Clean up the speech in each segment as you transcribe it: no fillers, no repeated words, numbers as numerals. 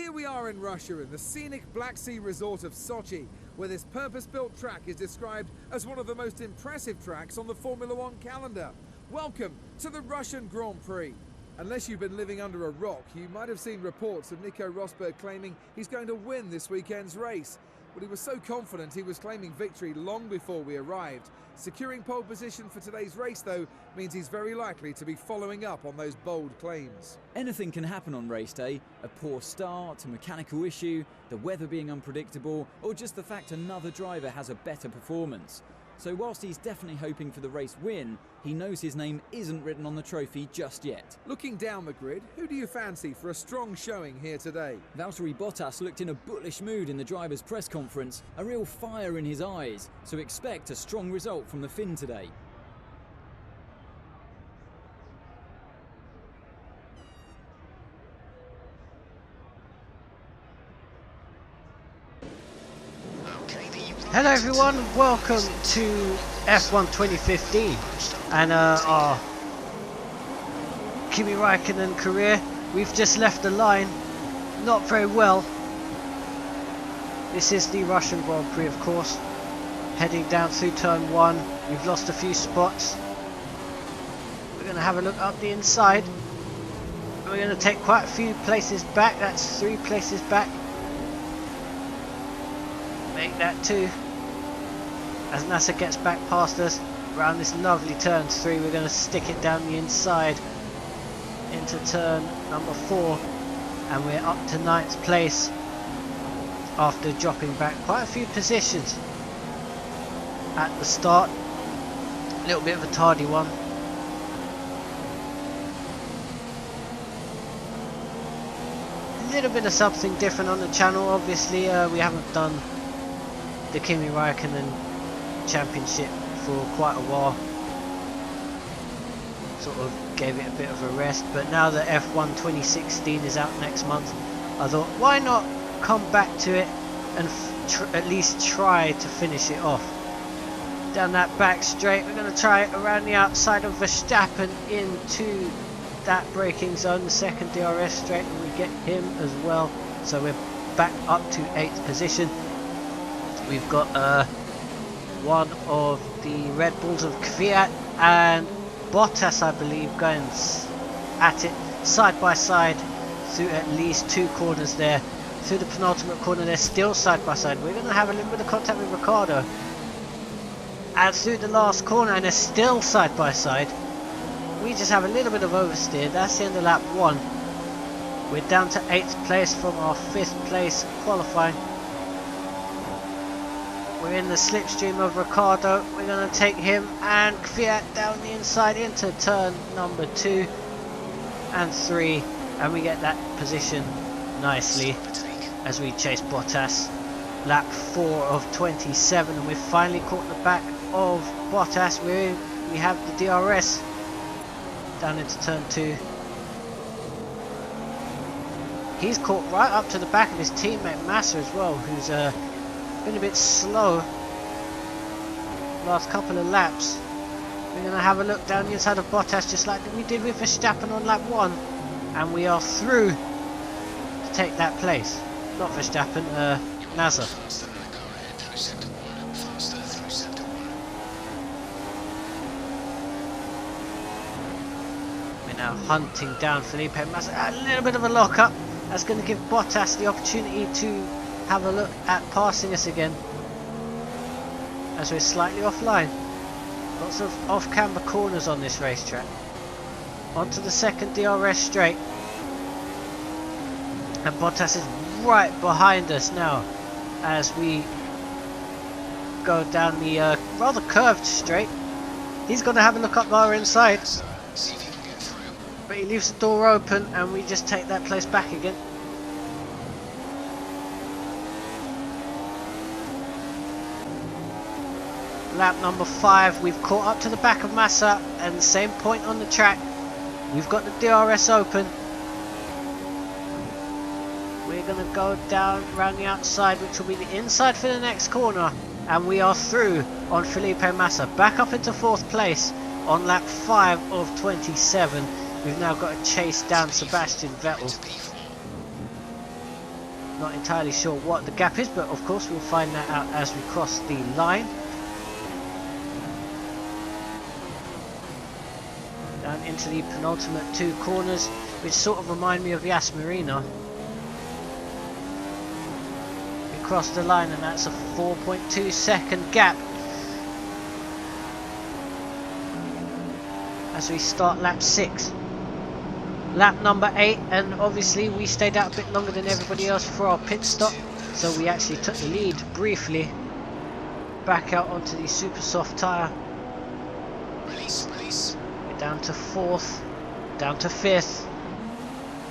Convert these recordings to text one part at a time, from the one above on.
Here we are in Russia, in the scenic Black Sea resort of Sochi, where this purpose-built track is described as one of the most impressive tracks on the Formula One calendar. Welcome to the Russian Grand Prix. Unless you've been living under a rock, you might have seen reports of Nico Rosberg claiming he's going to win this weekend's race. But he was so confident he was claiming victory long before we arrived. Securing pole position for today's race, though, means he's very likely to be following up on those bold claims. Anything can happen on race day. A poor start, a mechanical issue, the weather being unpredictable, or just the fact another driver has a better performance. So whilst he's definitely hoping for the race win, he knows his name isn't written on the trophy just yet. Looking down the grid, who do you fancy for a strong showing here today? Valtteri Bottas looked in a bullish mood in the driver's press conference, a real fire in his eyes, so expect a strong result from the Finn today. Hello everyone, welcome to F1 2015 and our Kimi Raikkonen career. We've just left the line, not very well. This is the Russian Grand Prix, of course. Heading down through turn 1, we've lost a few spots. We're going to have a look up the inside. We're going to take quite a few places back, that's 3 places back. Make that 2. As Nasser gets back past us around this lovely turn 3, we're going to stick it down the inside into turn number 4, and we're up to 9th place after dropping back quite a few positions at the start. A little bit of a tardy one. A little bit of something different on the channel. Obviously we haven't done the Kimi Raikkonen Championship for quite a while, sort of gave it a bit of a rest, but now that F1 2016 is out next month, I thought why not come back to it and at least try to finish it off. Down that back straight, we're going to try it around the outside of Verstappen into that braking zone, the second DRS straight, and we get him as well, so we're back up to 8th position. We've got one of the Red Bulls of Kvyat and Bottas, I believe, going at it side by side through at least 2 corners there. Through the penultimate corner, they're still side by side. We're going to have a little bit of contact with Ricciardo. And through the last corner, and they're still side by side. We just have a little bit of oversteer. That's the end of lap 1. We're down to 8th place from our 5th place qualifying. We're in the slipstream of Ricciardo. We're going to take him and Kvyat down the inside into turn number 2 and 3, and we get that position nicely as we chase Bottas. Lap 4 of 27, and we've finally caught the back of Bottas. We have the DRS down into turn 2. He's caught right up to the back of his teammate Massa as well, who's been a bit slow last couple of laps. We're going to have a look down the inside of Bottas just like we did with Verstappen on lap 1, and we are through to take that place. Not Verstappen, Nasser. We're now hunting down Felipe Massa. A little bit of a lock-up. That's going to give Bottas the opportunity to have a look at passing us again, as we're slightly offline. Lots of off-camber corners on this racetrack. Onto the second DRS straight, and Bottas is right behind us now as we go down the rather curved straight. He's going to have a look up our inside, but he leaves the door open and we just take that place back again. Lap number 5, we've caught up to the back of Massa, and the same point on the track. We've got the DRS open. We're going to go down around the outside, which will be the inside for the next corner, and we are through on Felipe Massa, back up into 4th place on lap 5 of 27. We've now got to chase down Sebastian Vettel. not entirely sure what the gap is, but of course we'll find that out as we cross the line. Down into the penultimate 2 corners, which sort of remind me of Yas Marina. We cross the line and that's a 4.2 second gap. As we start lap 6. Lap number 8, and obviously we stayed out a bit longer than everybody else for our pit stop, so we actually took the lead briefly back out onto the super soft tyre. We're down to 4th, down to 5th,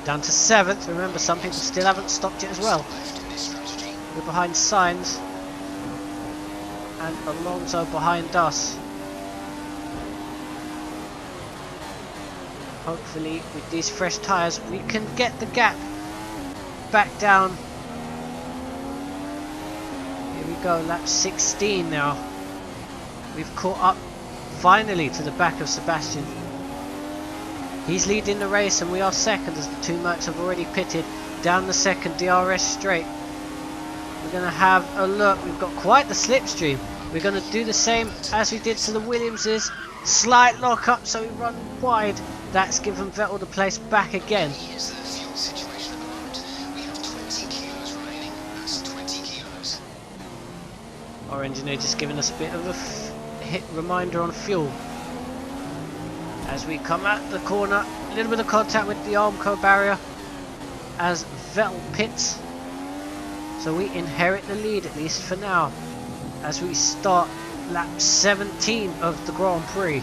down to 7th. Remember, some people still haven't stopped yet as well. We're behind Sainz and Alonso behind us. Hopefully with these fresh tyres we can get the gap back down. Here we go, lap 16 now. We've caught up finally to the back of Sebastian. He's leading the race and we are second as the 2 Mercs have already pitted down the second DRS straight. We're going to have a look. We've got quite the slipstream. We're going to do the same as we did to the Williamses. Slight lock up so we run wide. That's given Vettel the place back again. Here's the fuel situation at the moment. We have 20 kilos remaining. That's 20 kilos. Our engineer just giving us a bit of a hit reminder on fuel. As we come out the corner, a little bit of contact with the Armco barrier as Vettel pits. So we inherit the lead, at least for now, as we start lap 17 of the Grand Prix.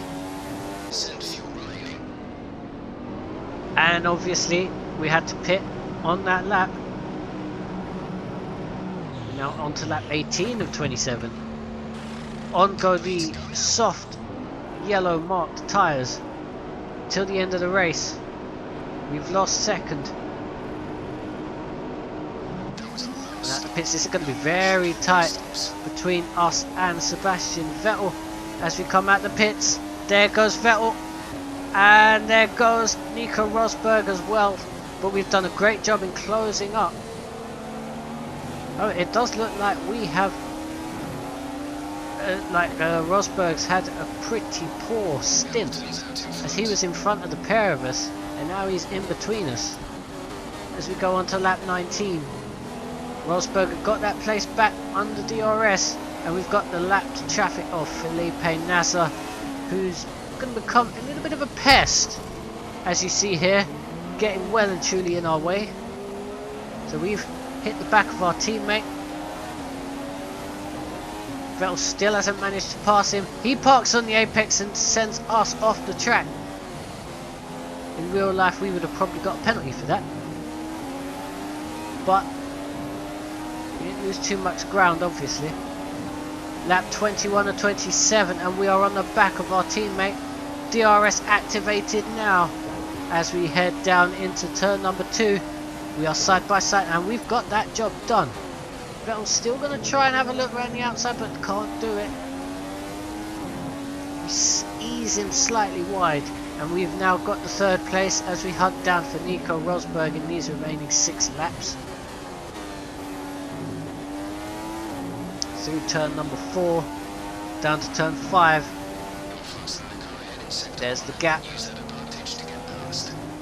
And obviously we had to pit on that lap. We're now on to lap 18 of 27. On go the soft yellow marked tyres till the end of the race. We've lost second. And at the pits, this is going to be very tight between us and Sebastian Vettel as we come out the pits. There goes Vettel. And there goes Nico Rosberg as well, but we've done a great job in closing up. Oh, it does look like we have, Rosberg's had a pretty poor stint, as he was in front of the pair of us, and now he's in between us. As we go on to lap 19, Rosberg got that place back under DRS, and we've got the lapped traffic of Felipe Nasser, who's going to become a little bit of a pest, as you see here, getting well and truly in our way. So we've hit the back of our teammate. Vettel still hasn't managed to pass him. He parks on the apex and sends us off the track. In real life we would have probably got a penalty for that, but we didn't lose too much ground obviously. Lap 21 or 27 and we are on the back of our teammate. DRS activated now as we head down into turn number 2. We are side by side and we've got that job done. Vettel's still going to try and have a look around the outside but can't do it. We ease him slightly wide and we've now got the 3rd place as we hunt down for Nico Rosberg in these remaining 6 laps. Through turn number 4 down to turn 5. There's the gap,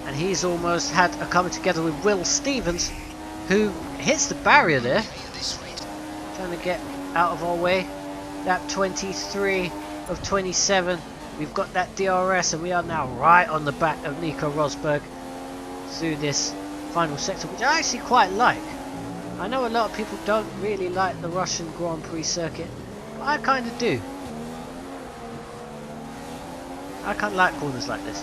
and he's almost had a coming together with Will Stevens, who hits the barrier there, trying to get out of our way. Lap 23 of 27, we've got that DRS and we are now right on the back of Nico Rosberg through this final sector, which I actually quite like. I know a lot of people don't really like the Russian Grand Prix circuit, but I kind of do. I kind of like corners like this.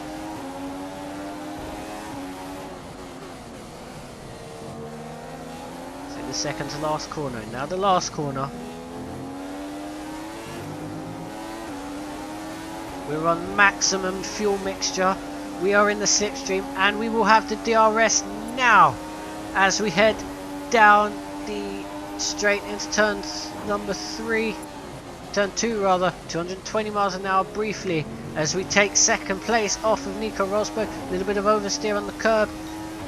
So the second to last corner, now the last corner. We're on maximum fuel mixture. We are in the slipstream and we will have the DRS now as we head down the straight into turn number 3. Turn 2 rather, 220 miles an hour briefly as we take second place off of Nico Rosberg. A little bit of oversteer on the curb,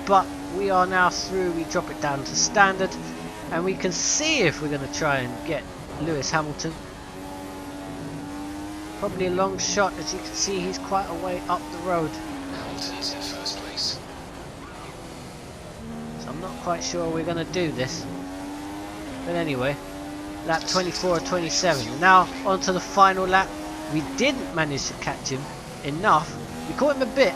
but we are now through. We drop it down to standard, and we can see if we're going to try and get Lewis Hamilton. Probably a long shot, as you can see he's quite a way up the road. Hamilton's in first place. So I'm not quite sure we're going to do this. But anyway, lap 24 or 27. Now onto the final lap. We didn't manage to catch him enough. We caught him a bit.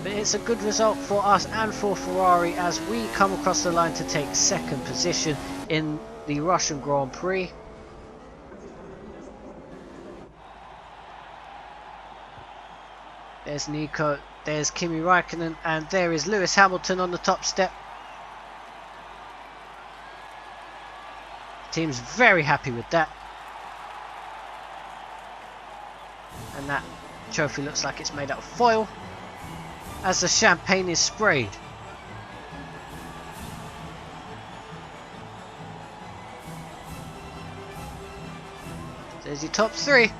But it's a good result for us and for Ferrari as we come across the line to take second position in the Russian Grand Prix. There's Nico, there's Kimi Raikkonen, and there is Lewis Hamilton on the top step. The team's very happy with that. And that trophy looks like it's made out of foil as the champagne is sprayed. There's your top three.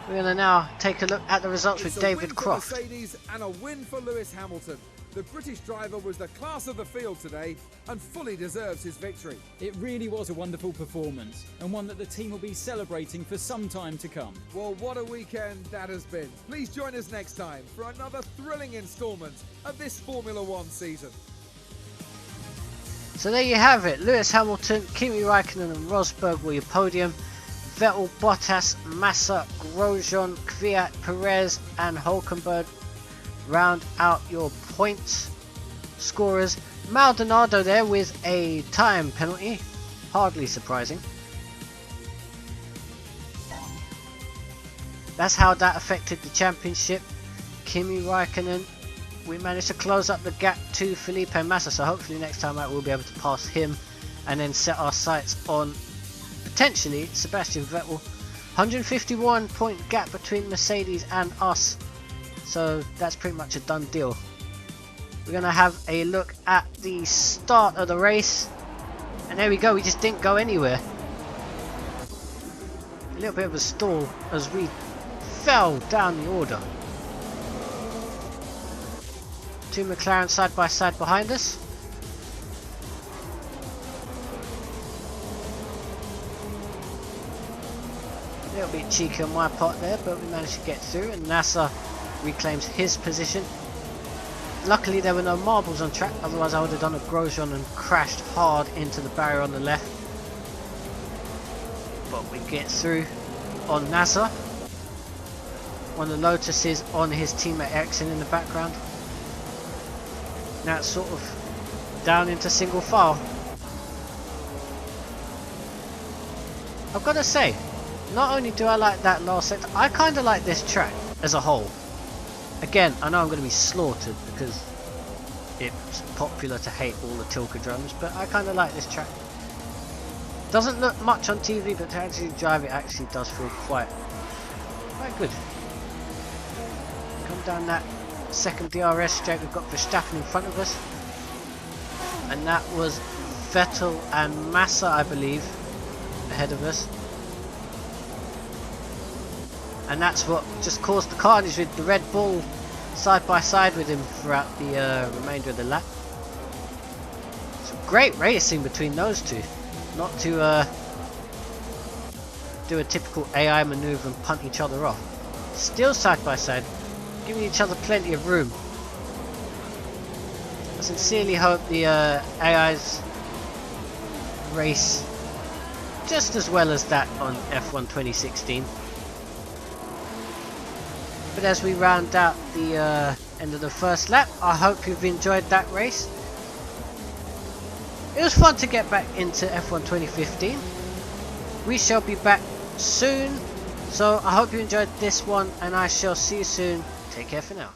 We're going to now take a look at the results with David Croft. Mercedes and a win for Lewis Hamilton. The British driver was the class of the field today and fully deserves his victory. It really was a wonderful performance, and one that the team will be celebrating for some time to come. Well, what a weekend that has been. Please join us next time for another thrilling instalment of this Formula One season. So there you have it. Lewis Hamilton, Kimi Raikkonen and Rosberg were your podium. Vettel, Bottas, Massa, Grosjean, Kvyat, Perez and Hulkenberg round out your points scorers. Maldonado there with a time penalty, hardly surprising. That's how that affected the championship. Kimi Raikkonen, we managed to close up the gap to Felipe Massa, so hopefully next time out we'll be able to pass him and then set our sights on potentially Sebastian Vettel. 151 point gap between Mercedes and us, so that's pretty much a done deal. We're going to have a look at the start of the race, and there we go, we just didn't go anywhere. A little bit of a stall as we fell down the order. Two McLaren side by side behind us. A little bit cheeky on my part there, but we managed to get through, and Nasser reclaims his position. Luckily there were no marbles on track, otherwise I would have done a Grosjean and crashed hard into the barrier on the left. But we get through on Nasser. One of the Lotuses on his teammate Ericsson in the background. Now it's sort of down into single file. I've got to say, not only do I like that last sector, I kind of like this track as a whole. Again, I know I'm going to be slaughtered because it's popular to hate all the Tilkedromes, but I kind of like this track. Doesn't look much on TV, but to actually drive it actually does feel quite good. Come down that second DRS straight, we've got Verstappen in front of us. And that was Vettel and Massa, I believe, ahead of us. And that's what just caused the carnage with the Red Bull side by side with him throughout the remainder of the lap. Some great racing between those two. Not to do a typical AI maneuver and punt each other off. Still side by side, giving each other plenty of room. I sincerely hope the AIs race just as well as that on F1 2016. But as we round out the end of the first lap, I hope you've enjoyed that race. It was fun to get back into F1 2015. We shall be back soon, so I hope you enjoyed this one, and I shall see you soon. Take care for now.